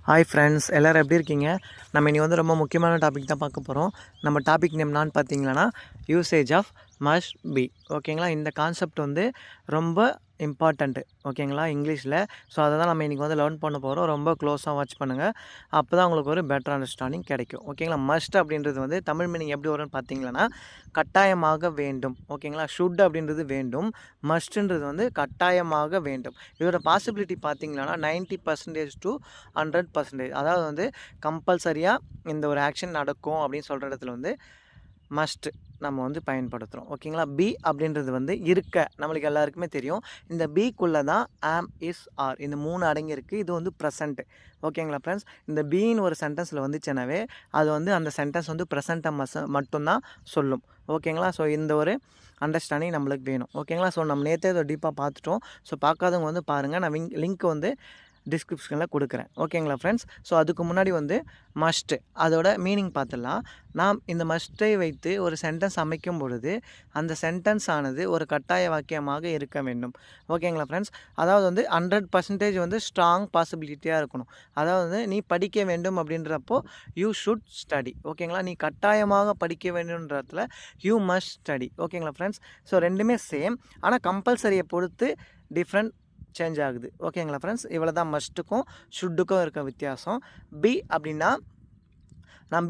Hi friends, எல்லோரும் எப்படி இருக்கீங்க? நம்ம இனி வந்து ரொம்ப முக்கியமான டாபிக் தான் பார்க்க போகிறோம். நம்ம டாபிக் நேம் என்னான்னு பார்த்தீங்கன்னா, யூசேஜ் ஆஃப் மஸ்ட் பி. ஓகேங்களா? இந்த கான்செப்ட் வந்து ரொம்ப இம்பார்ட்டண்ட்டு. ஓகேங்களா? இங்கிலீஷில். ஸோ அதை தான் நம்ம இன்றைக்கி வந்து லேர்ன் பண்ண போகிறோம். ரொம்ப க்ளோஸாக வாட்ச் பண்ணுங்கள். அப்போ தான் உங்களுக்கு ஒரு பெட்டர் அண்டர்ஸ்டாண்டிங் கிடைக்கும். ஓகேங்களா? மஸ்ட் அப்படின்றது வந்து தமிழ் மீனிங் எப்படி வரும்னு பார்த்தீங்கன்னா, கட்டாயமாக வேண்டும். ஓகேங்களா? ஷுட் அப்படின்றது வேண்டும். மஸ்ட்டுன்றது வந்து கட்டாயமாக வேண்டும். இதோட பாசிபிலிட்டி பார்த்தீங்கன்னா 90% to 100%. அதாவது வந்து கம்பல்சரியாக இந்த ஒரு ஆக்ஷன் நடக்கும் அப்படின்னு சொல்கிற இடத்துல வந்து மஸ்ட் நம்ம வந்து பயன்படுத்துகிறோம். ஓகேங்களா? பி அப்படின்றது வந்து இருக்க நம்மளுக்கு எல்லாருக்குமே தெரியும். இந்த பிக்குள்ளே தான் ஆம், இஸ், ஆர் இந்த 3 அடங்கியிருக்கு. இது வந்து ப்ரெசண்ட்டு. ஓகேங்களா ஃப்ரெண்ட்ஸ்? இந்த பின்னு ஒரு சென்டென்ஸில் வந்துச்சுனாவே அது வந்து அந்த சென்டென்ஸ் வந்து ப்ரெசண்ட்டை மட்டும்தான் சொல்லும். ஓகேங்களா? ஸோ இந்த ஒரு அண்டர்ஸ்டாண்டிங் நம்மளுக்கு வேணும். ஓகேங்களா? ஸோ நம்ம நேற்றே இதை டீப்பாக பார்த்துட்டோம். ஸோ பார்க்காதவங்க வந்து பாருங்கள். நான் லிங்க் வந்து டிஸ்கிரிப்ஷனில் கொடுக்குறேன். ஓகேங்களா ஃப்ரெண்ட்ஸ்? ஸோ அதுக்கு முன்னாடி வந்து மஸ்ட்டு அதோட மீனிங் பார்த்துடலாம். நாம் இந்த மஸ்ட்டை வைத்து ஒரு சென்டென்ஸ் அமைக்கும் பொழுது அந்த சென்டென்ஸ் ஆனது ஒரு கட்டாய வாக்கியமாக இருக்க வேண்டும். ஓகேங்களா ஃப்ரெண்ட்ஸ்? அதாவது வந்து 100% வந்து ஸ்ட்ராங் பாசிபிலிட்டியாக இருக்கணும். அதாவது வந்து நீ படிக்க வேண்டும் அப்படின்றப்போ யூ ஷுட் ஸ்டடி. ஓகேங்களா? நீ கட்டாயமாக படிக்க வேண்டும்ன்றதுல யூ மஸ்ட் ஸ்டடி. ஓகேங்களா ஃப்ரெண்ட்ஸ்? ஸோ ரெண்டுமே சேம். ஆனால் கம்பல்சரியை பொறுத்து டிஃப்ரெண்ட் சேஞ்ச் ஆகுது. ஓகேங்களா ஃப்ரெண்ட்ஸ்? இவ்வளோ தான் மஸ்ட்டுக்கும் ஷுட்டுக்கும் இருக்க வித்தியாசம். பி அப்படின்னா நான்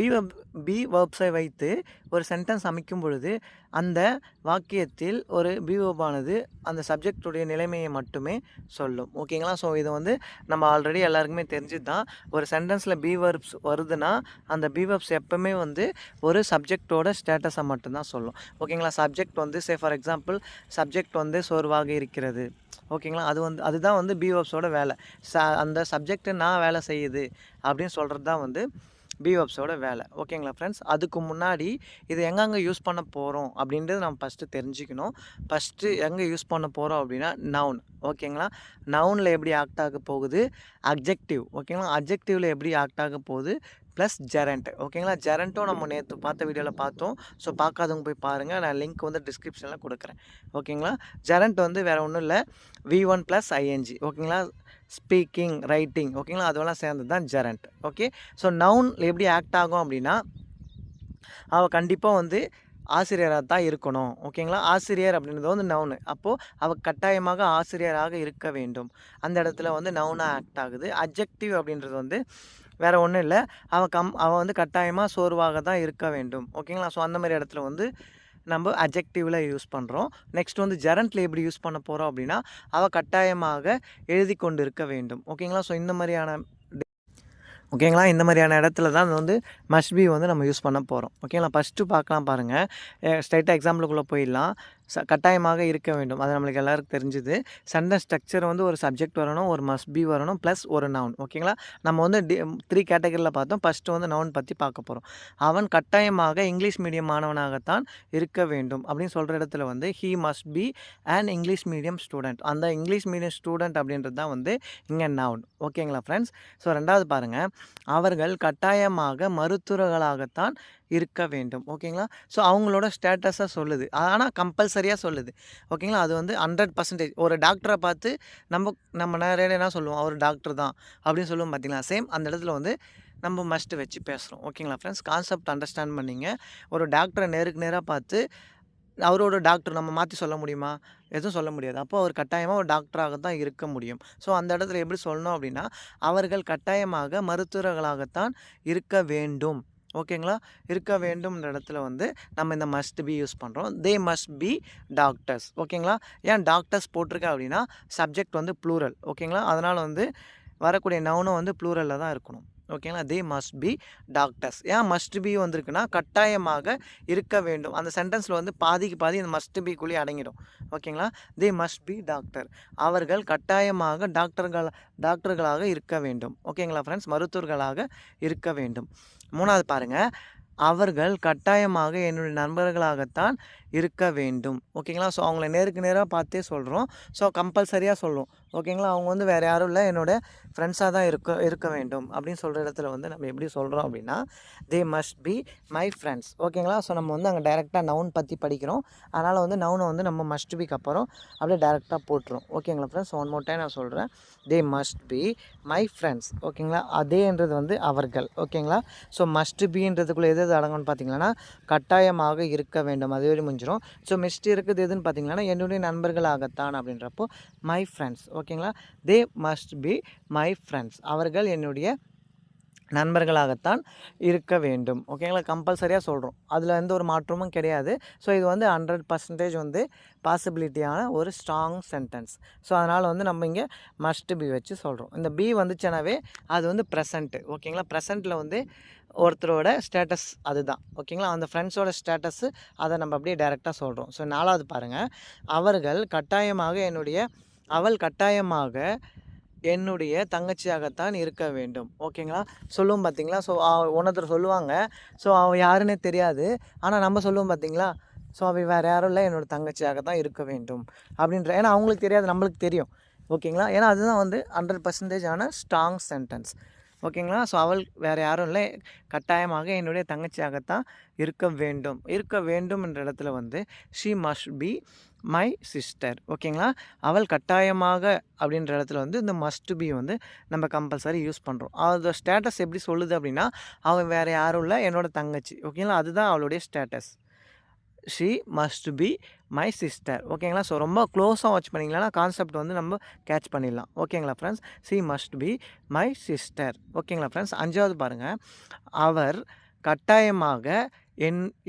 பி வேர்ப்ஸை வைத்து ஒரு சென்டென்ஸ் அமைக்கும் பொழுது அந்த வாக்கியத்தில் ஒரு பி வேர்பானது அந்த சப்ஜெக்டுடைய நிலைமையை மட்டுமே சொல்லும். ஓகேங்களா? ஸோ இதை வந்து நம்ம ஆல்ரெடி எல்லாருக்குமே தெரிஞ்சது தான். ஒரு சென்டென்ஸில் பி வேர்ப்ஸ் வருதுன்னா அந்த பி வேர்ப்ஸ் எப்போவுமே வந்து ஒரு சப்ஜெக்டோட ஸ்டேட்டஸை மட்டும்தான் சொல்லும். ஓகேங்களா? சப்ஜெக்ட் வந்து ஃபார் எக்ஸாம்பிள் சப்ஜெக்ட் வந்து சோர்வாக இருக்கிறது. ஓகேங்களா? அதுதான் வந்து பி வேர்ப்ஸோட வேலை. அந்த சப்ஜெக்ட்டு நான் வேலை செய்யுது அப்படின்னு சொல்கிறது தான் வந்து பி வேர்ப்ஸோட வேலை. ஓகேங்களா ஃப்ரெண்ட்ஸ்? அதுக்கு முன்னாடி இது எங்கெங்கே யூஸ் பண்ண போகிறோம் அப்படின்றது நம்ம ஃபஸ்ட்டு தெரிஞ்சுக்கணும். ஃபஸ்ட்டு எங்கே யூஸ் பண்ண போகிறோம் அப்படின்னா நவுன். ஓகேங்களா? நவுனில் எப்படி ஆக்ட் ஆக போகுது? அட்ஜெக்டிவ். ஓகேங்களா? அட்ஜெக்டிவில் எப்படி ஆக்ட் ஆக போகுது? Plus gerund. ஓகேங்களா? ஜெரண்ட்டும் நம்ம நேற்று பார்த்த வீடியோவில் பார்த்தோம். ஸோ பார்க்காதவங்க போய் பாருங்கள். நான் லிங்க் வந்து டிஸ்கிரிப்ஷனில் கொடுக்குறேன். ஓகேங்களா? ஜெரண்ட் வந்து வேறு ஒன்றும் இல்லை, V1 + ing. ஓகேங்களா? Speaking, writing. ஓகேங்களா? அதெல்லாம் சேர்ந்தது தான் ஜெரண்ட். ஓகே. ஸோ நவுன் எப்படி ஆக்ட் ஆகும் அப்படின்னா அவள் கண்டிப்பாக வந்து ஆசிரியராக தான் இருக்கணும். ஓகேங்களா? ஆசிரியர் அப்படின்றது வந்து நவுனு. அப்போது அவள் கட்டாயமாக ஆசிரியராக இருக்க வேண்டும். அந்த இடத்துல வந்து நவுனாக ஆக்ட் ஆகுது. அட்ஜெக்டிவ் அப்படின்றது வந்து வேறு ஒன்றும் இல்லை, அவள் வந்து கட்டாயமாக சோர்வாக தான் இருக்க வேண்டும். ஓகேங்களா? ஸோ அந்த மாதிரி இடத்துல வந்து நம்ம அட்ஜெக்டிவில் யூஸ் பண்ணுறோம். நெக்ஸ்ட் வந்து ஜெரண்ட்டில் எப்படி யூஸ் பண்ண போகிறோம் அப்படின்னா அவள் கட்டாயமாக எழுதி கொண்டு இருக்க வேண்டும். ஓகேங்களா? ஸோ இந்த மாதிரியான இந்த மாதிரியான இடத்துல தான் வந்து மஸ்ட் பி வந்து நம்ம யூஸ் பண்ண போகிறோம். ஓகேங்களா? ஃபஸ்ட்டு பார்க்கலாம் பாருங்கள். ஸ்ட்ரைட்டாக எக்ஸாம்பிளுக்குள்ளே போயிடலாம். கட்டாயமாக இருக்க வேண்டும். அது நம்மளுக்கு எல்லாருக்கும் தெரிஞ்சுது. சென்டென்ஸ் ஸ்ட்ரக்சர் வந்து ஒரு சப்ஜெக்ட் வரணும், ஒரு மஸ்ட் பி வரணும், ப்ளஸ் ஒரு நவுன். ஓகேங்களா? நம்ம வந்து 3 கேட்டகரியில் பார்த்தோம். ஃபஸ்ட்டு வந்து நவுன் பற்றி பார்க்க போகிறோம். அவன் கட்டாயமாக இங்கிலீஷ் மீடியம் மாணவனாகத்தான் இருக்க வேண்டும் அப்படின்னு சொல்கிற இடத்துல வந்து he must be and English medium student. அந்த இங்கிலீஷ் மீடியம் ஸ்டூடெண்ட் அப்படின்றது தான் வந்து இங்கே நவுன். ஓகேங்களா ஃப்ரெண்ட்ஸ்? ஸோ ரெண்டாவது பாருங்கள், அவர்கள் கட்டாயமாக மருத்துவர்களாகத்தான் இருக்க வேண்டும். ஓகேங்களா? ஸோ அவங்களோட ஸ்டேட்டஸாக சொல்லுது. ஆனால் கம்பல்சரியாக சொல்லுது. ஓகேங்களா? அது வந்து 100% ஒரு டாக்டரை பார்த்து நம்ம நிறைய என்ன சொல்லுவோம், அவர் டாக்டர் தான் அப்படின்னு சொல்லுவோம் பார்த்தீங்களா? சேம் அந்த இடத்துல வந்து நம்ம மஸ்ட்டு வச்சு பேசுகிறோம். ஓகேங்களா ஃப்ரெண்ட்ஸ்? கான்செப்ட் அண்டர்ஸ்டாண்ட் பண்ணிங்க. ஒரு டாக்டரை நேருக்கு நேராக பார்த்து அவரோட டாக்டர் நம்ம மாற்றி சொல்ல முடியுமா? எதுவும் சொல்ல முடியாது. அப்போ அவர் கட்டாயமாக ஒரு டாக்டராக தான் இருக்க முடியும். ஸோ அந்த இடத்துல எப்படி சொல்லணும் அப்படின்னா அவர்கள் கட்டாயமாக மருத்துவர்களாகத்தான் இருக்க வேண்டும். ஓகேங்களா? இருக்க வேண்டும்ன்ற இடத்துல வந்து நம்ம இந்த மஸ்ட் பி யூஸ் பண்ணுறோம். தே மஸ்ட் பி டாக்டர்ஸ். ஓகேங்களா? ஏன் டாக்டர்ஸ் போட்டிருக்கேன் அப்படின்னா சப்ஜெக்ட் வந்து ப்ளூரல். ஓகேங்களா? அதனால் வந்து வரக்கூடிய நவுனும் வந்து ப்ளூரலில் தான் இருக்கணும். ஓகேங்களா? They must B doctors. ஏன் மஸ்ட் பி வந்திருக்குன்னா கட்டாயமாக இருக்க வேண்டும். அந்த சென்டென்ஸில் வந்து பாதிக்கு பாதி இந்த மஸ்ட் பிக்குள்ளேயே அடங்கிடும். ஓகேங்களா? They must B doctor. அவர்கள் கட்டாயமாக டாக்டர்களாக இருக்க வேண்டும். ஓகேங்களா ஃப்ரெண்ட்ஸ்? மருத்துவர்களாக இருக்க வேண்டும். மூணாவது பாருங்கள், அவர்கள் கட்டாயமாக என்னுடைய நண்பர்களாகத்தான் இருக்க வேண்டும். ஓகேங்களா? ஸோ அவங்கள நேருக்கு நேராக பார்த்தே சொல்கிறோம். ஸோ கம்பல்சரியாக சொல்லுவோம். ஓகேங்களா? அவங்க வந்து வேறு யாரும் இல்லை, என்னோட ஃப்ரெண்ட்ஸாக தான் இருக்க வேண்டும் அப்படின்னு சொல்கிற இடத்துல வந்து நம்ம எப்படி சொல்கிறோம் அப்படின்னா, தே மஸ்ட் பி மை ஃப்ரெண்ட்ஸ். ஓகேங்களா? ஸோ நம்ம வந்து அங்கே டைரெக்டாக நவுன் பற்றி படிக்கிறோம். அதனால் வந்து நவுனை வந்து நம்ம மஸ்ட் பிக்கு அப்புறம் அப்படியே டைரெக்டாக போட்டுரும். ஓகேங்களா ஃப்ரெண்ட்ஸ்? ஒன் மோர் டைம் நான் சொல்கிறேன். தே மஸ்ட் பி மை ஃப்ரெண்ட்ஸ். ஓகேங்களா? அதேன்றது வந்து அவர்கள். ஓகேங்களா? ஸோ மஸ்ட் பின்றதுக்குள்ளே எது அடங்கும்னு பார்த்தீங்கன்னா, கட்டாயமாக இருக்க வேண்டும். அதுவே முடிஞ்சிடும். ஸோ மிஸ்ட் இருக்குது எதுன்னு பார்த்தீங்கன்னா, என்னுடைய நண்பர்களாகத்தான் அப்படின்றப்போ மை ஃப்ரெண்ட்ஸ். ஓகேங்களா? They must be my friends. அவர்கள் என்னுடைய நண்பர்களாகத்தான் இருக்க வேண்டும். ஓகேங்களா? கம்பல்சரியாக சொல்கிறோம். அதில் எந்த ஒரு மாற்றமும் கிடையாது. ஸோ இது வந்து 100% வந்து பாசிபிலிட்டியான ஒரு ஸ்ட்ராங் சென்டென்ஸ். ஸோ அதனால் வந்து நம்ம இங்கே மஸ்ட் பி வச்சு சொல்கிறோம். இந்த பி வந்துச்சுனாவே அது வந்து ப்ரெசண்ட்டு. ஓகேங்களா? ப்ரெசண்ட்டில் வந்து ஒருத்தரோட ஸ்டேட்டஸ் அதுதான். ஓகேங்களா? அந்த ஃப்ரெண்ட்ஸோட ஸ்டேட்டஸு அதை நம்ம அப்படியே டைரெக்டாக சொல்கிறோம். ஸோ 4வது பாருங்கள். அவள் கட்டாயமாக என்னுடைய தங்கச்சியாகத்தான் இருக்க வேண்டும். ஓகேங்களா? சொல்லுவோம் பார்த்தீங்களா? ஸோ ஒருத்தர் சொல்லுவாங்க. ஸோ அவள் யாருன்னே தெரியாது. ஆனால் நம்ம சொல்லுவோம் பார்த்தீங்களா? ஸோ அவள் வேறு யாரும் இல்லை, என்னோடய தங்கச்சியாக தான் இருக்க வேண்டும் அப்படின்ற. ஏன்னா அவங்களுக்கு தெரியாது, நம்மளுக்கு தெரியும். ஓகேங்களா? ஏன்னா அதுதான் வந்து 100% ஸ்ட்ராங் சென்டென்ஸ். ஓகேங்களா? ஸோ அவள் வேறு யாரும் இல்லை, கட்டாயமாக என்னுடைய தங்கச்சியாகத்தான் இருக்க வேண்டும் என்ற இடத்துல வந்து she must be my sister. ஓகேங்களா? அவள் கட்டாயமாக அப்படின்ற இடத்துல வந்து இந்த மஸ்ட் பி வந்து நம்ம கம்பல்சரி யூஸ் பண்ணுறோம். அதோட ஸ்டேட்டஸ் எப்படி சொல்லுது அப்படின்னா, அவள் வேறு யாரும் இல்லை, என்னோட தங்கச்சி. ஓகேங்களா? அதுதான் அவளுடைய status. She must be my sister. ஓகேங்களா? ஸோ ரொம்ப க்ளோஸாக வாட்ச் பண்ணிங்களா கான்செப்ட் வந்து நம்ம கேட்ச் பண்ணிடலாம். ஓகேங்களா friends? She must be my sister. ஓகேங்களா ஃப்ரெண்ட்ஸ்? 5வது பாருங்கள். அவர் கட்டாயமாக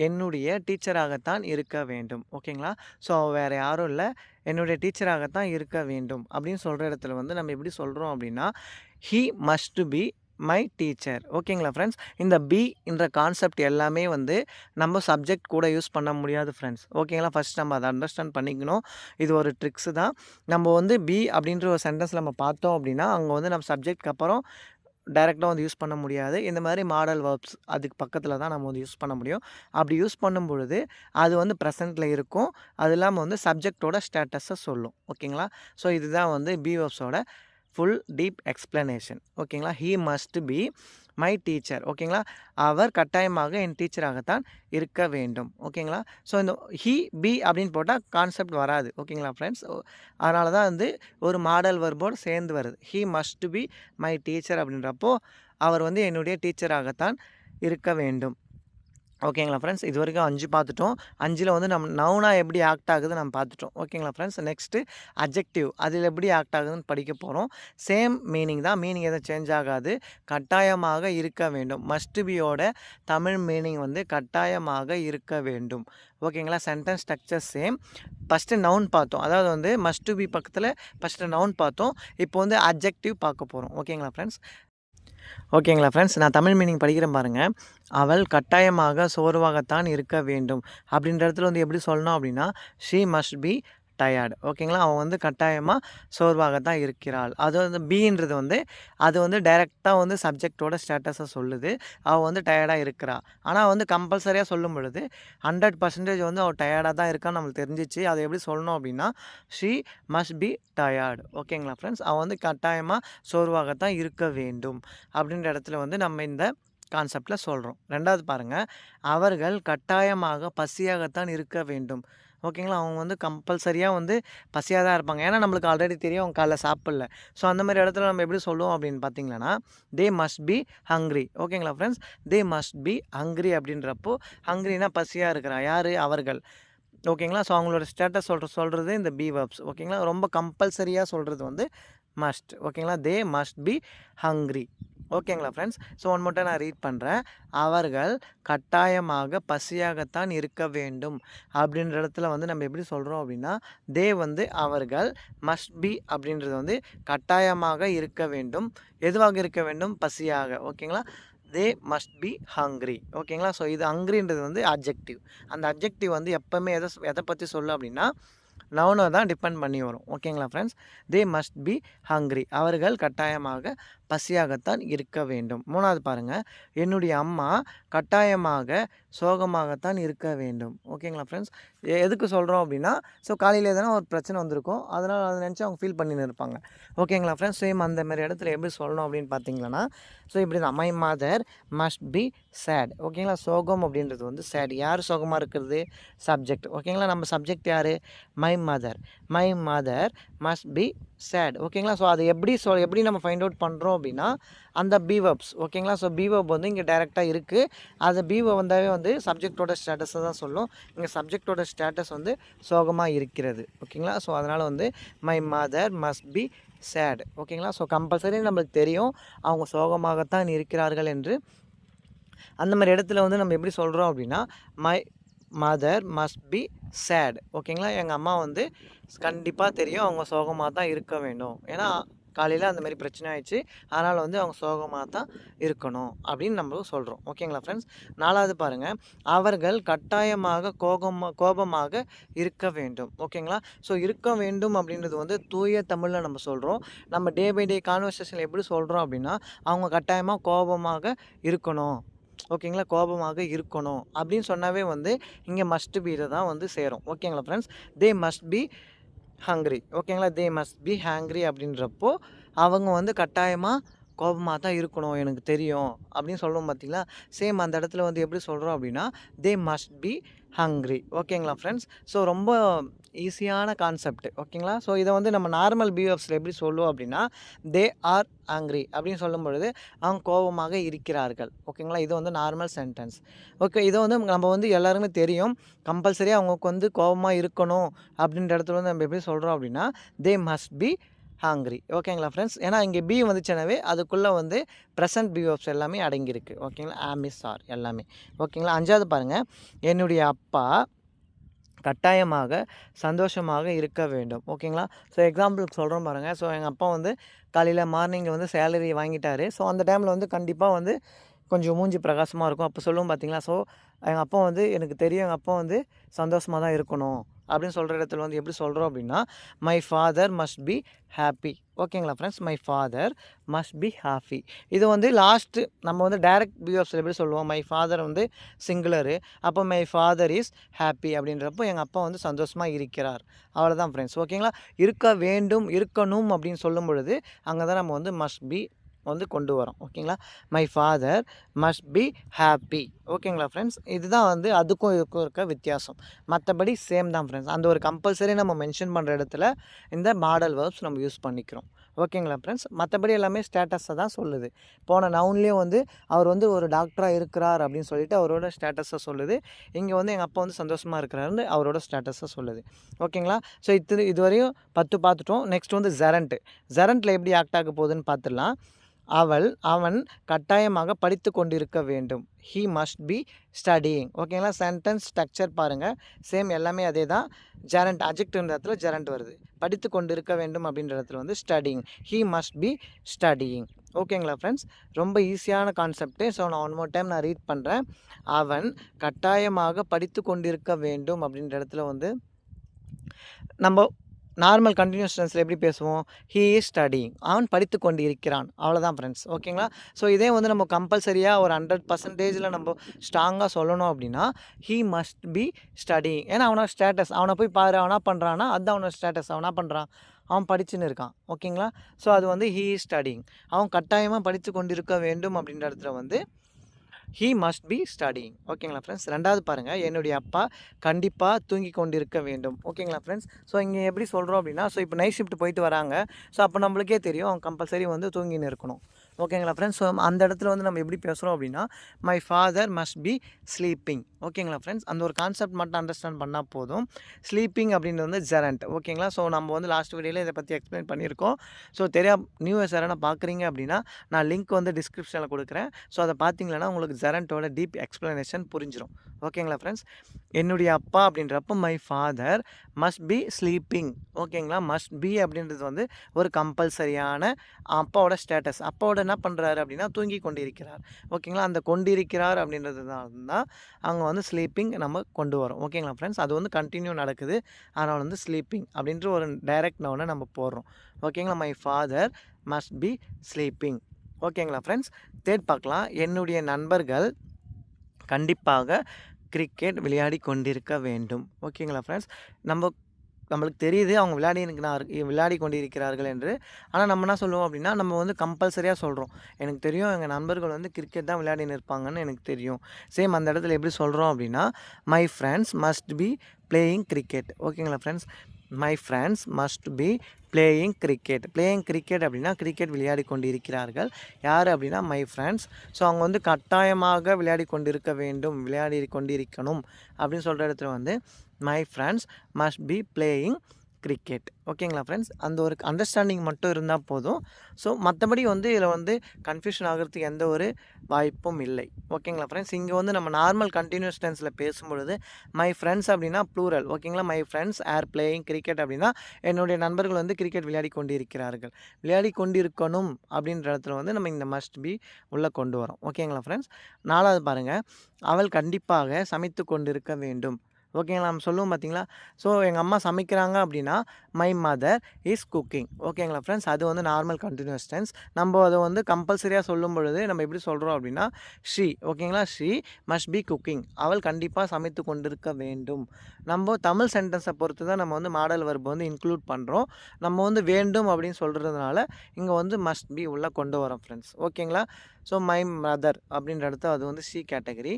என்னுடைய டீச்சராகத்தான் இருக்க வேண்டும். ஓகேங்களா? ஸோ வேறு யாரும் இல்லை, என்னுடைய டீச்சராகத்தான் இருக்க வேண்டும் அப்படின்னு சொல்கிற இடத்துல வந்து நம்ம எப்படி சொல்கிறோம் அப்படின்னா, he must be my teacher. ஓகேங்களா ஃப்ரெண்ட்ஸ்? இந்த பி என்ற கான்செப்ட் எல்லாமே வந்து நம்ம சப்ஜெக்ட் கூட யூஸ் பண்ண முடியாது ஃப்ரெண்ட்ஸ். ஓகேங்களா? ஃபஸ்ட் நம்ம அதை அண்டர்ஸ்டாண்ட் பண்ணிக்கணும். இது ஒரு ட்ரிக்ஸு தான். நம்ம வந்து பி அப்படின்ற ஒரு சென்டென்ஸ் நம்ம பார்த்தோம் அப்படின்னா, அங்கே வந்து நம்ம சப்ஜெக்ட்க்கு அப்புறம் டைரெக்டாக வந்து யூஸ் பண்ண முடியாது. இந்த மாதிரி மாடல் வேர்ப்ஸ் அதுக்கு பக்கத்தில் தான் நம்ம வந்து யூஸ் பண்ண முடியும். அப்படி யூஸ் பண்ணும் பொழுது அது வந்து ப்ரெசென்ட்டில் இருக்கும். அது இல்லாமல் வந்து சப்ஜெக்டோட ஸ்டேட்டஸை சொல்லும். ஓகேங்களா? ஸோ இதுதான் வந்து பி வேர்ப்ஸோட ஃபுல் டீப் எக்ஸ்ப்ளனேஷன். ஓகேங்களா? He must be my teacher. ஓகேங்களா? அவர் கட்டாயமாக என் டீச்சராகத்தான் இருக்க வேண்டும். ஓகேங்களா? ஸோ இந்த ஹீ பி அப்படின்னு போட்டால் கான்செப்ட் வராது. ஓகேங்களா ஃப்ரெண்ட்ஸ்? அதனால தான் வந்து ஒரு மாடல் வெர்போடு சேர்ந்து வருது. He must be my teacher அப்படின்றப்போ அவர் வந்து என்னுடைய டீச்சராகத்தான் இருக்க வேண்டும். ஓகேங்களா ஃப்ரெண்ட்ஸ்? இது வரைக்கும் 5 பார்த்துட்டோம். 5ல் வந்து நம்ம நவுனாக எப்படி ஆக்ட் ஆகுது நம்ம பார்த்துட்டோம். ஓகேங்களா ஃப்ரெண்ட்ஸ்? நெக்ஸ்ட்டு அட்ஜெக்டிவ் அதில் எப்படி ஆக்ட் ஆகுதுன்னு படிக்க போகிறோம். சேம் மீனிங் தான், மீனிங் எதுவும் சேஞ்ச் ஆகாது. கட்டாயமாக இருக்க வேண்டும். மஸ்ட் பியோட தமிழ் மீனிங் வந்து கட்டாயமாக இருக்க வேண்டும். ஓகேங்களா? Sentence structure same. First noun பார்த்தோம். அதாவது வந்து மஸ்ட் பி பக்கத்தில் ஃபஸ்ட்டு நவுன் பார்த்தோம். இப்போ வந்து அட்ஜெக்டிவ் பார்க்க போகிறோம். ஓகேங்களா ஃப்ரெண்ட்ஸ்? ஓகேங்களா ஃப்ரெண்ட்ஸ்? நான் தமிழ் மீனிங் படிக்கிறேன் பாருங்கள். அவள் கட்டாயமாக சோர்வாகத்தான் இருக்க வேண்டும் அப்படின்ற இடத்துல வந்து எப்படி சொல்லணும் அப்படின்னா, ஷீ மஸ்ட் பி டயர்டு. ஓகேங்களா? அவன் வந்து கட்டாயமாக சோர்வாகத்தான் இருக்கிறாள். அது வந்து பீன்றது வந்து அது வந்து டைரெக்டாக வந்து சப்ஜெக்டோட ஸ்டேட்டஸை சொல்லுது. அவள் வந்து டயர்டாக இருக்கிறா. ஆனால் வந்து கம்பல்சரியாக சொல்லும் பொழுது 100% வந்து அவள் டயர்டாக தான் இருக்கான்னு நம்மளுக்கு தெரிஞ்சிச்சு. அதை எப்படி சொல்லணும் அப்படின்னா, ஷீ மஸ்ட் பி டயர்டு. ஓகேங்களா ஃப்ரெண்ட்ஸ்? அவன் வந்து கட்டாயமாக சோர்வாகத்தான் இருக்க வேண்டும் அப்படின்ற இடத்துல வந்து நம்ம இந்த கான்செப்டில் சொல்கிறோம். 2வது பாருங்கள். அவர்கள் கட்டாயமாக பசியாகத்தான் இருக்க வேண்டும். ஓகேங்களா? அவங்க வந்து கம்பல்சரியாக வந்து பசியாக தான் இருப்பாங்க. ஏன்னா நம்மளுக்கு ஆல்ரெடி தெரியும் அவங்க காலைல சாப்பிடல. ஸோ அந்த மாதிரி இடத்துல நம்ம எப்படி சொல்லுவோம் அப்படின்னு பார்த்தீங்கன்னா, தே மஸ்ட் பி ஹங்க்ரி. ஓகேங்களா friends? They must be hungry அப்படின்றப்போ ஹங்க்ரினா பசியாக இருக்கிறா. யார்? அவர்கள். ஓகேங்களா? ஸோ அவங்களோட ஸ்டேட்டஸ் சொல்கிறது இந்த பி வேர்ப்ஸ். ஓகேங்களா? ரொம்ப கம்பல்சரியாக சொல்கிறது வந்து மஸ்ட். ஓகேங்களா? They must be hungry. ஓகேங்களா friends? So one more time நான் ரீட் பண்ணுறேன். அவர்கள் கட்டாயமாக பசியாகத்தான் இருக்க வேண்டும் அப்படின்ற இடத்துல வந்து நம்ம எப்படி சொல்கிறோம் அப்படின்னா, தே வந்து அவர்கள், மஸ்ட் பி அப்படின்றது வந்து கட்டாயமாக இருக்க வேண்டும். எதுவாக இருக்க வேண்டும்? பசியாக. ஓகேங்களா? They must be hungry. ஓகேங்களா? ஸோ இது ஹங்க்ரின்றது வந்து அட்ஜெக்டிவ். அந்த அட்ஜெக்டிவ் வந்து எப்போவுமே எதை பற்றி சொல்லும் அப்படின்னா, நவுனை தான் டிபெண்ட் பண்ணி வரும். ஓகேங்களா friends? They must be hungry. அவர்கள் கட்டாயமாக பசியாகத்தான் இருக்க வேண்டும். 3வது பாருங்கள், என்னுடைய அம்மா கட்டாயமாக சோகமாகத்தான் இருக்க வேண்டும். ஓகேங்களா ஃப்ரெண்ட்ஸ்? எதுக்கு சொல்கிறோம் அப்படின்னா, ஸோ காலையில் எதனா ஒரு பிரச்சனை வந்திருக்கும், அதனால் அதை நினச்சி அவங்க ஃபீல் பண்ணின்னு இருப்பாங்க. ஓகேங்களா ஃப்ரெண்ட்ஸ்? சேம் அந்த மாதிரி இடத்துல எப்படி சொல்லணும் அப்படின்னு பார்த்தீங்கன்னா, ஸோ இப்படி தான், my mother must be sad. ஓகேங்களா? சோகம் அப்படின்றது வந்து சேட். யார் சோகமாக இருக்கிறது? சப்ஜெக்ட். ஓகேங்களா? நம்ம சப்ஜெக்ட் யார்? My mother. My mother must be sad. ஓகேங்களா? ஸோ அது எப்படி நம்ம ஃபைண்ட் அவுட் பண்ணுறோம் அப்படின்னா, அந்த பீவப்ஸ். ஓகேங்களா? ஸோ பீவப் வந்து இங்கே டைரெக்டாக இருக்குது. அது பீவப் வந்தாவே வந்து சப்ஜெக்டோட ஸ்டேட்டஸை தான் சொல்லும். இங்கே சப்ஜெக்டோட ஸ்டேட்டஸ் வந்து சோகமாக இருக்கிறது. ஓகேங்களா? ஸோ அதனால் வந்து my mother must be sad. ஓகேங்களா? ஸோ கம்பல்சரி நம்மளுக்கு தெரியும் அவங்க சோகமாகத்தான் இருக்கிறார்கள் என்று. அந்த மாதிரி இடத்துல வந்து நம்ம எப்படி சொல்கிறோம் அப்படின்னா, my mother must be sad. ஓகேங்களா? எங்கள் அம்மா வந்து கண்டிப்பாக தெரியும் அவங்க சோகமாக தான் இருக்க வேண்டும். ஏன்னா காலையில் அந்த மாதிரி பிரச்சனை ஆயிடுச்சு, அதனால் வந்து அவங்க சோகமாக தான் இருக்கணும் அப்படின்னு நம்ம சொல்கிறோம். ஓகேங்களா ஃப்ரெண்ட்ஸ்? 4வது பாருங்கள், அவர்கள் கட்டாயமாக கோபமாக இருக்க வேண்டும். ஓகேங்களா? ஸோ இருக்க வேண்டும் அப்படின்றது வந்து தூய தமிழில் நம்ம சொல்கிறோம். நம்ம டே பை டே கான்வர்சேஷனில் எப்படி சொல்கிறோம் அப்படின்னா, அவங்க கட்டாயமாக கோபமாக இருக்கணும். ஓகேங்களா? கோபமாக இருக்கணும் அப்படின்னு சொன்னாவே வந்து இங்கே மஸ்ட் பீல தான் வந்து சேரும். ஓகேங்களா friends? They must be hungry. ஓகேங்களா? தே மஸ்ட் பி ஹேங்க்ரி அப்படின்றப்போ அவங்க வந்து கட்டாயமாக கோபமாக தான் இருக்கணும், எனக்கு தெரியும் அப்படின்னு சொல்கிறோம் பார்த்தீங்களா? சேம் அந்த இடத்துல வந்து எப்படி சொல்கிறோம் அப்படின்னா, தே மஸ்ட் பி ஹங்க்ரி. ஓகேங்களா ஃப்ரெண்ட்ஸ்? ஸோ ரொம்ப ஈஸியான கான்செப்ட். ஓகேங்களா? ஸோ இதை வந்து நம்ம நார்மல் பிஹேவ்ஸில் எப்படி சொல்லுவோம் அப்படின்னா, தே ஆர் ஆங்க்ரி அப்படின்னு சொல்லும் பொழுது அவங்க கோபமாக இருக்கிறார்கள். ஓகேங்களா? இது வந்து நார்மல் சென்டென்ஸ். ஓகே, இதை வந்து நம்ம வந்து எல்லாருமே தெரியும், கம்பல்சரியாக அவங்களுக்கு வந்து கோபமாக இருக்கணும் அப்படின்ற இடத்துல வந்து நம்ம எப்படி சொல்கிறோம் அப்படின்னா, தே மஸ்ட் பி ஹாங்க்ரி. ஓகேங்களா ஃப்ரெண்ட்ஸ்? ஏன்னா இங்கே பி வந்துச்சுனாவே அதுக்குள்ளே வந்து ப்ரெசன்ட் பிஹேவ்ஸ் எல்லாமே அடங்கியிருக்கு. ஓகேங்களா? ஆம், இஸ், ஆர் எல்லாமே. ஓகேங்களா? 5வது பாருங்கள், என்னுடைய அப்பா கட்டாயமாக சந்தோஷமாக இருக்க வேண்டும். ஓகேங்களா? ஸோ எக்ஸாம்பிளுக்கு சொல்கிறோம் பாருங்கள். ஸோ எங்கள் அப்பா வந்து காலையில் மார்னிங் வந்து சேலரி வாங்கிட்டார். ஸோ அந்த டைமில் வந்து கண்டிப்பாக வந்து கொஞ்சம் மூஞ்சி பிரகாசமாக இருக்கும். அப்போ சொல்லுவோம் பார்த்தீங்களா? ஸோ எங்கள் அப்பா வந்து எனக்கு தெரியும் எங்கள் அப்பா வந்து சந்தோஷமாக தான் இருக்கணும் அப்படின்னு சொல்கிற இடத்துல வந்து எப்படி சொல்கிறோம் அப்படின்னா, my father must be happy. ஓகேங்களா friends? My father must be happy. இது வந்து லாஸ்ட்டு நம்ம வந்து டைரக்ட் பிஹேவ்ஸில் எப்படி சொல்லுவோம், மை ஃபாதர் வந்து சிங்குலரு, அப்போ மை ஃபாதர் இஸ் ஹாப்பி அப்படின்றப்போ எங்கள் அப்பா வந்து சந்தோஷமாக இருக்கிறார். அவ்வளோதான் ஃப்ரெண்ட்ஸ். ஓகேங்களா? இருக்க வேண்டும், இருக்கணும் அப்படின்னு சொல்லும் பொழுது அங்கே தான் நம்ம வந்து மஸ்ட் பி வந்து கொண்டு வரோம். ஓகேங்களா? My father must be happy. ஓகேங்களா ஃப்ரெண்ட்ஸ்? இதுதான் வந்து அதுக்கும் இதுக்கும் இருக்க வித்தியாசம். மற்றபடி சேம் தான் ஃப்ரெண்ட்ஸ். அந்த ஒரு கம்பல்சரி நம்ம மென்ஷன் பண்ணுற இடத்துல இந்த மாடல் வேர்ப்ஸ் நம்ம யூஸ் பண்ணிக்கிறோம். ஓகேங்களா ஃப்ரெண்ட்ஸ்? மற்றபடி எல்லாமே ஸ்டேட்டஸை தான் சொல்லுது. போன நவுன்லேயும் வந்து அவர் வந்து ஒரு டாக்டராக இருக்கிறார் அப்படின்னு சொல்லிட்டு அவரோட ஸ்டேட்டஸை சொல்லுது. இங்கே வந்து எங்கள் அப்பா வந்து சந்தோஷமாக இருக்கிறாருன்னு அவரோட ஸ்டேட்டஸை சொல்லுது. ஓகேங்களா? ஸோ இதுவரையும் 10 பார்த்துட்டோம். நெக்ஸ்ட் வந்து ஜெரண்ட். ஜெரண்ட்டில் எப்படி ஆக்ட் ஆக போகுதுன்னு பார்த்துடலாம். அவன் கட்டாயமாக படித்து கொண்டிருக்க வேண்டும். He must be studying. ஓகேங்களா? சென்டென்ஸ் ஸ்ட்ரக்சர் பாருங்கள், சேம் எல்லாமே அதே தான். ஜெரண்ட் அட்ஜெக்டிவ் இடத்துல ஜெரண்ட் வருது. படித்து கொண்டிருக்க வேண்டும் அப்படின்ற இடத்துல வந்து studying. He must be studying. ஓகேங்களா ஃப்ரெண்ட்ஸ்? ரொம்ப ஈஸியான கான்செப்ட்டு. ஸோ நான் ஒன் மோர் டைம் நான் ரீட் பண்ணுறேன். அவன் கட்டாயமாக படித்து கொண்டிருக்க வேண்டும் அப்படின்ற இடத்துல வந்து நம்ம நார்மல் கண்டினியூஸ் டென்ஸில் எப்படி பேசுவோம், ஹீ இஸ் ஸ்டடியிங். அவன் படித்து கொண்டு இருக்கிறான். அவ்வளோதான் ஃப்ரெண்ட்ஸ். ஓகேங்களா? ஸோ இதே வந்து நம்ம கம்பல்சரியாக ஒரு 100% நம்ம ஸ்ட்ராங்காக சொல்லணும் அப்படின்னா, ஹீ மஸ்ட் பி ஸ்டடியிங். ஏன்னா அவனோட ஸ்டேட்டஸ், அவனை போய் பாரு, அவனா பண்ணுறான்னா அதுதான் அவனோட ஸ்டேட்டஸ். அவனா பண்ணுறான், அவன் படிச்சுன்னு இருக்கான். ஓகேங்களா? ஸோ அது வந்து ஹீ இஸ் ஸ்டடியிங். அவன் கட்டாயமாக படித்து கொண்டிருக்க வேண்டும் அப்படின்ற இடத்துல வந்து ஹீ மஸ்ட் பி ஸ்டடியிங். ஓகேங்களா ஃப்ரெண்ட்ஸ்? 2வது பாருங்கள், என்னுடைய அப்பா கண்டிப்பாக தூங்கி கொண்டிருக்க வேண்டும். ஓகேங்களா ஃப்ரெண்ட்ஸ்? ஸோ இங்கே எப்படி சொல்கிறோம் அப்படின்னா, ஸோ இப்போ நைட் ஷிஃப்ட் போயிட்டு வராங்க. ஸோ அப்போ நம்மளுக்கே தெரியும் அவங்க கம்பல்சரி வந்து தூங்கின்னு இருக்கணும். ஓகேங்களா ஃப்ரெண்ட்ஸ்? ஸோ அந்த இடத்துல வந்து நம்ம எப்படி பேசுகிறோம் அப்படின்னா, my father must B sleeping. ஓகேங்களா ஃப்ரெண்ட்ஸ்? அந்த ஒரு கான்செப்ட் மட்டும் அண்டர்ஸ்டாண்ட் பண்ணால் போதும். ஸ்லீப்பிங் அப்படின்றது வந்து ஜெரண்ட். ஓகேங்களா? ஸோ நம்ம வந்து லாஸ்ட் வீடியோவில் இதை பற்றி எக்ஸ்பிளைன் பண்ணியிருக்கோம். ஸோ நியூஸ் யாரான பார்க்குறீங்க அப்படின்னா நான் லிங்க் வந்து டிஸ்கிரிப்ஷனில் கொடுக்குறேன். ஸோ அதை பார்த்தீங்கன்னா உங்களுக்கு ஜெரண்ட்டோட டீப் எக்ஸ்ப்ளனேஷன் புரிஞ்சிடும். ஓகேங்களா ஃப்ரெண்ட்ஸ்? என்னுடைய அப்பா அப்படின்றப்போ my father must B sleeping. ஓகேங்களா? மஸ்ட் பி அப்படின்றது வந்து ஒரு கம்பல்சரியான அப்பாவோட ஸ்டேட்டஸ். அப்பாவோட என்ன பண்ணுறாரு அப்படின்னா தூங்கி கொண்டிருக்கிறார். ஓகேங்களா? அந்த கொண்டிருக்கிறார் அப்படின்றது தான் அவங்க வந்து ஸ்லீப்பிங் நம்ம கொண்டு வரோம். ஓகேங்களா ஃப்ரெண்ட்ஸ்? அது வந்து கண்டினியூ நடக்குது. அதனால் வந்து ஸ்லீப்பிங் அப்படின்ற ஒரு டைரக்ட் நவுனை நம்ம போடுறோம். ஓகேங்களா? My father must B sleeping. ஓகேங்களா ஃப்ரெண்ட்ஸ். தேர்ட் பார்க்கலாம். என்னுடைய நண்பர்கள் கண்டிப்பாக கிரிக்கெட் விளையாடி கொண்டிருக்க வேண்டும். ஓகேங்களா ஃப்ரெண்ட்ஸ். நம்மளுக்கு தெரியுது அவங்க விளையாடி கொண்டிருக்கிறார்கள் என்று. ஆனால் நம்ம என்ன சொல்லுவோம் அப்படின்னா, நம்ம வந்து கம்பல்சரியாக சொல்கிறோம். எனக்கு தெரியும் எங்கள் நண்பர்கள் வந்து கிரிக்கெட் தான் விளையாடின்னு இருப்பாங்கன்னு எனக்கு தெரியும். சேம் அந்த இடத்துல எப்படி சொல்கிறோம் அப்படின்னா, my friends must be playing cricket. ஓகேங்களா friends. My friends must be playing cricket. Playing cricket அப்படின்னா கிரிக்கெட் விளையாடி கொண்டிருக்கிறார்கள். யார் அப்படின்னா மை ஃப்ரெண்ட்ஸ். ஸோ அவங்க வந்து கட்டாயமாக விளையாடி கொண்டிருக்கணும் அப்படின்னு சொல்கிற இடத்துல வந்து my friends must be playing cricket. ஓகேங்களா ஃப்ரெண்ட்ஸ். அந்த ஒரு அண்டர்ஸ்டாண்டிங் மட்டும் இருந்தால் போதும். ஸோ மற்றபடி வந்து இதில் வந்து கன்ஃபியூஷன் ஆகிறதுக்கு எந்த ஒரு வாய்ப்பும் இல்லை. ஓகேங்களா ஃப்ரெண்ட்ஸ். இங்கே வந்து நம்ம நார்மல் கண்டினியூஸ் டென்ஸில் பேசும்பொழுது மை ஃப்ரெண்ட்ஸ் அப்படின்னா ப்ளூரல். ஓகேங்களா. My friends are playing cricket அப்படின்னா என்னுடைய நண்பர்கள் வந்து கிரிக்கெட் விளையாடி கொண்டிருக்கிறார்கள். விளையாடி கொண்டிருக்கணும் அப்படின்ற இடத்துல வந்து நம்ம இந்த மஸ்ட் பி உள்ளே கொண்டு வரோம். ஓகேங்களா ஃப்ரெண்ட்ஸ். 4வது பாருங்கள். அவள் கண்டிப்பாக சமைத்து கொண்டிருக்க வேண்டும். ஓகேங்களா. நம்ம சொல்லுவோம் பார்த்தீங்களா. ஸோ எங்கள் அம்மா சமைக்கிறாங்க அப்படின்னா மை மதர் இஸ் குக்கிங். ஓகேங்களா ஃப்ரெண்ட்ஸ். அது வந்து நார்மல் கண்டினியூஸ் டென்ஸ். நம்ம அதை வந்து கம்பல்சரியாக சொல்லும் பொழுது நம்ம எப்படி சொல்கிறோம் அப்படின்னா ஷீ. ஓகேங்களா. She must be cooking. அவள் கண்டிப்பாக சமைத்து கொண்டிருக்க வேண்டும். நம்ம தமிழ் சென்டென்ஸை பொறுத்து தான் நம்ம வந்து மாடல் வெர்பை வந்து இன்க்ளூட் பண்ணுறோம். நம்ம வந்து வேண்டும் அப்படின்னு சொல்கிறதுனால இங்கே வந்து மஸ்ட் பி உள்ளே கொண்டு வரோம் ஃப்ரெண்ட்ஸ். ஓகேங்களா. ஸோ மை மதர் அப்படின்ற இடத்த அது வந்து she category.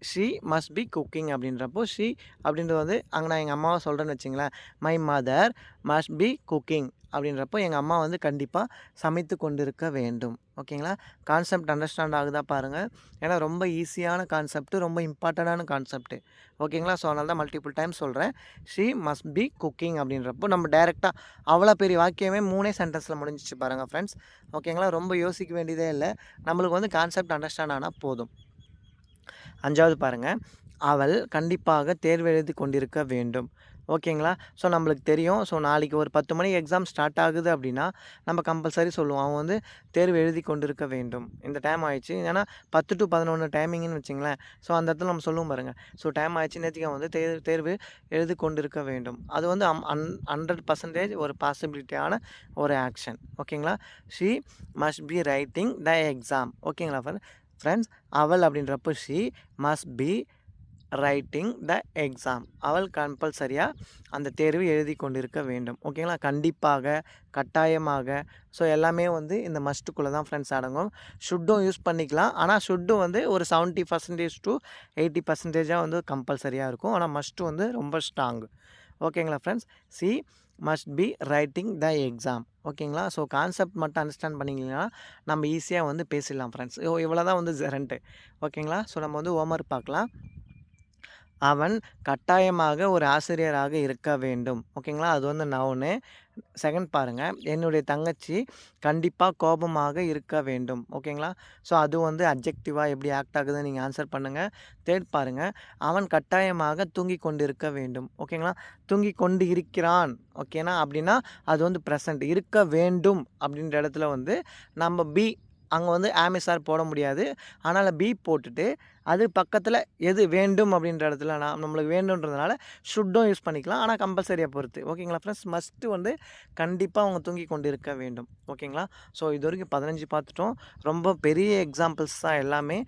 She must be cooking அப்படின்றப்போ ஷீ அப்படின்றது வந்து அங்கே நான் எங்கள் அம்மாவை சொல்கிறேன்னு வச்சிங்களேன். My mother must be cooking அப்படின்றப்போ எங்கள் அம்மா வந்து கண்டிப்பாக சமைத்து கொண்டிருக்க வேண்டும். ஓகேங்களா. கான்செப்ட் அண்டர்ஸ்டாண்ட் ஆகுதா பாருங்கள். ஏன்னா ரொம்ப ஈஸியான கான்செப்ட்டு, ரொம்ப இம்பார்ட்டண்டான கான்செப்ட்டு. ஓகேங்களா. ஸோ அதனால தான் மல்டிபிள் டைம் சொல்கிறேன். ஷீ மஸ்ட் பி குக்கிங் அப்படின்றப்போ நம்ம டைரெக்டாக அவ்வளோ பெரிய வாக்கியமே 3 சென்டென்ஸில் முடிஞ்சிச்சு பாருங்கள் ஃப்ரெண்ட்ஸ். ஓகேங்களா. ரொம்ப யோசிக்க வேண்டியதே இல்லை. நம்மளுக்கு வந்து கான்செப்ட் அண்டர்ஸ்டாண்ட் ஆனால் போதும். 5வது பாருங்கள். அவள் கண்டிப்பாக தேர்வு எழுதி கொண்டிருக்க வேண்டும். ஓகேங்களா. ஸோ நம்மளுக்கு தெரியும். ஸோ நாளைக்கு ஒரு 10 மணிக்கு எக்ஸாம் ஸ்டார்ட் ஆகுது அப்படின்னா நம்ம கம்பல்சரி சொல்லுவோம் அவன் வந்து தேர்வு எழுதி கொண்டிருக்க வேண்டும். இந்த டைம் ஆயிடுச்சு. ஏன்னா 10 to 11 டைமிங்னு வச்சிங்களேன். ஸோ அந்த இடத்துல நம்ம சொல்லுவோம் பாருங்கள். ஸோ டைம் ஆயிடுச்சு, நேற்றுக்கு அவன் வந்து தேர்வு எழுதி கொண்டிருக்க வேண்டும். அது வந்து 100% ஒரு பாசிபிலிட்டியான ஒரு ஆக்ஷன். ஓகேங்களா. She must be writing the exam. ஓகேங்களா ஃப்ரெண்ட்ஸ். அவள் அப்படின்றப்போ she must be writing the exam. அவள் கம்பல்சரியாக அந்த தேர்வு எழுதி கொண்டிருக்க வேண்டும். ஓகேங்களா. கண்டிப்பாக, கட்டாயமாக, ஸோ எல்லாமே வந்து இந்த மஸ்ட்டுக்குள்ளே தான் ஃப்ரெண்ட்ஸ் அடங்கும். ஷுட்டும் யூஸ் பண்ணிக்கலாம். ஆனால் ஷுட்டு வந்து ஒரு 70% to 80% வந்து கம்பல்சரியாக இருக்கும். ஆனால் மஸ்ட்டு வந்து ரொம்ப ஸ்ட்ராங். ஓகேங்களா friends. C must be writing the exam. ஓகேங்களா. ஸோ கான்செப்ட் மட்டும் அண்டர்ஸ்டாண்ட் பண்ணிங்கன்னா நம்ம ஈஸியாக வந்து பேசிடலாம் ஃப்ரெண்ட்ஸ். இவ்வளோ தான் வந்து ஜெரண்ட்டு. ஓகேங்களா. ஸோ நம்ம வந்து ஹோம்ஒர்க் பார்க்கலாம். அவன் கட்டாயமாக ஒரு ஆசிரியராக இருக்க வேண்டும். ஓகேங்களா. அது வந்து நவுனு. செகண்ட் பாருங்கள். என்னுடைய தங்கச்சி கண்டிப்பாக கோபமாக இருக்க வேண்டும். ஓகேங்களா. ஸோ அது வந்து அட்ஜெக்டிவாக எப்படி ஆக்ட் ஆகுதுன்னு நீங்கள் ஆன்சர் பண்ணுங்கள். தேர்ட் பாருங்கள். அவன் கட்டாயமாக தூங்கி கொண்டிருக்க வேண்டும். ஓகேங்களா. தூங்கி கொண்டு இருக்கிறான். ஓகேனா அப்படின்னா அது வந்து ப்ரெசண்ட். இருக்க வேண்டும் அப்படின்ற இடத்துல வந்து நம்ம பி அங்கே வந்து ஆமிசார் போட முடியாது. அதனால் பி போட்டுட்டு அது பக்கத்தில் எது வேண்டும் அப்படின்ற இடத்துல நம்மளுக்கு வேண்டுன்றதுனால ஷுட்டும் யூஸ் பண்ணிக்கலாம். ஆனால் கம்பல்சரியாக பொறுத்து. ஓகேங்களா ஃப்ரெண்ட்ஸ். மஸ்ட்டு வந்து கண்டிப்பாக அவங்க தூங்கி கொண்டு இருக்க வேண்டும். ஓகேங்களா. ஸோ இது வரைக்கும் 15 பார்த்துட்டோம். ரொம்ப பெரிய எக்ஸாம்பிள்ஸ் தான் எல்லாமே.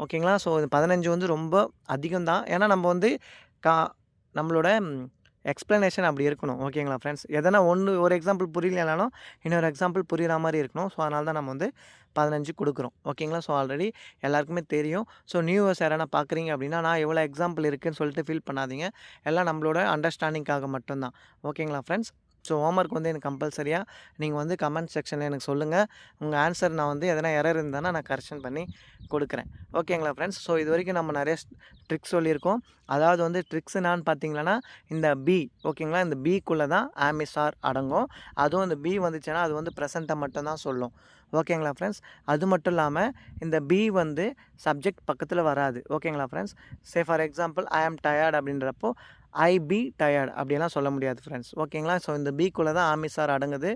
ஓகேங்களா. ஸோ இது 15 வந்து ரொம்ப அதிகம் தான். ஏன்னா நம்ம வந்து நம்மளோட எக்ஸ்ப்ளனேஷன் அப்படி இருக்கணும். ஓகேங்களா ஃப்ரெண்ட்ஸ். எதனா ஒரு எக்ஸாம்பிள் புரியலைனாலும் இன்னொரு எக்ஸாம்பிள் புரிகிற மாதிரி இருக்கணும். ஸோ அதனால தான் நம்ம வந்து 15 கொடுக்குறோம். ஓகேங்களா. ஸோ ஆல்ரெடி எல்லாருக்குமே தெரியும். ஸோ நியூவர்ஸ் யாரானா பார்க்குறீங்க அப்படின்னா நான் எவ்வளோ எக்ஸாம்பிள் இருக்குதுன்னு சொல்லிட்டு ஃபீல் பண்ணாதீங்க. எல்லாம் நம்மளோட அண்டர்ஸ்டாண்டிங்காக மட்டும்தான். ஓகேங்களா ஃப்ரெண்ட்ஸ். ஸோ ஹோம்ஒர்க் வந்து எனக்கு கம்பல்சரியாக நீங்கள் வந்து கமெண்ட் செக்ஷனில் எனக்கு சொல்லுங்கள். உங்கள் ஆன்சர் நான் வந்து எதனா எரர் இருந்தானா நான் கரெக்ஷன் பண்ணி கொடுக்குறேன். ஓகேங்களா ஃப்ரெண்ட்ஸ். ஸோ இது வரைக்கும் நம்ம நிறைய ட்ரிக்ஸ் சொல்லியிருக்கோம். அதாவது வந்து ட்ரிக்ஸ் என்னான்னு பார்த்தீங்கன்னா இந்த பி. ஓகேங்களா. இந்த பிக்குள்ளே தான் ஆமிசார் அடங்கும். அதுவும் இந்த பி வந்துச்சுன்னா அது வந்து ப்ரெசண்ட்டை மட்டும்தான் சொல்லும். ஓகேங்களா ஃப்ரெண்ட்ஸ். அது மட்டும் இல்லாமல் இந்த பி வந்து சப்ஜெக்ட் பக்கத்தில் வராது. ஓகேங்களா friends. Say for example I ஆம் டயர்ட் அப்படின்றப்போ ஐ பி டயர்ட் அப்படியெல்லாம் சொல்ல முடியாது ஃப்ரெண்ட்ஸ். ஓகேங்களா. ஸோ இந்த பிக்குள்ளே தான் ஆமிசார் அடங்குது.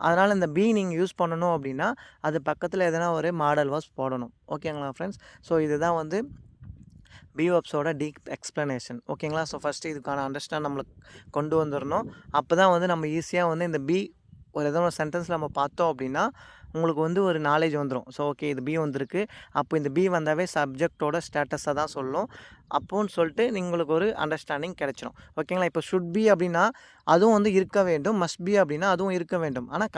அதனால் இந்த பி நீங்கள் யூஸ் பண்ணணும் அப்படின்னா அது பக்கத்தில் எதனா ஒரு மாடல் வாஸ் போடணும். ஓகேங்களா ஃப்ரெண்ட்ஸ். ஸோ இதுதான் வந்து பி வெர்ப்ஸோட டீப் எக்ஸ்ப்ளனேஷன். ஓகேங்களா. ஸோ ஃபஸ்ட்டு இதுக்கான அண்டர்ஸ்டாண்ட் நம்மளுக்கு கொண்டு வந்துடணும். அப்போ தான் வந்து நம்ம ஈஸியாக வந்து இந்த பி ஏதோ ஒரு சென்டென்ஸில் நம்ம பார்த்தோம் அப்படின்னா உங்களுக்கு வந்து ஒரு நாலேஜ் வந்துடும். ஸோ ஓகே இது பி வந்திருக்கு, அப்போ இந்த பி வந்தாவே சப்ஜெக்டோட ஸ்டேட்டஸை தான் சொல்லும் அப்போன்னு சொல்லிட்டு உங்களுக்கு ஒரு அண்டர்ஸ்டாண்டிங் கிடைச்சிடும். ஓகேங்களா? இப்போ ஷுட் பி அப்படின்னா அதுவும் வந்து இருக்க வேண்டும், மஸ்ட் பி அப்படின்னா அதுவும் இருக்க வேண்டும். ஆனால்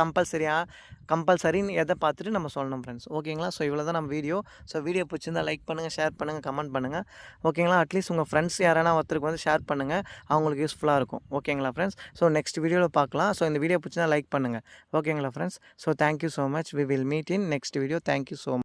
கம்பல்சரின்னு எதை பார்த்துட்டு நம்ம சொல்லணும் ஃப்ரெண்ட்ஸ். ஓகேங்களா? ஸோ இவ்வளோ தான் நம்ம வீடியோ. ஸோ வீடியோ பிடிச்சிருந்தா லைக் பண்ணுங்கள், ஷேர் பண்ணுங்கள், கமெண்ட் பண்ணுங்கள். ஓகேங்களா? அட்லீஸ்ட் உங்கள் ஃப்ரெண்ட்ஸ் யாரானா ஒருத்தருக்கு வந்து ஷேர் பண்ணுங்கள், அவங்களுக்கு யூஸ்ஃபுல்லாக இருக்கும். ஓகேங்களா ஃப்ரெண்ட்ஸ்? ஸோ நெக்ஸ்ட் வீடியோவில் பார்க்கலாம். ஸோ இந்த வீடியோ பிடிச்சிருந்தா லைக் பண்ணுங்கள். ஓகேங்களா friends? So thank you so much. We will meet in next video. Thank you so much.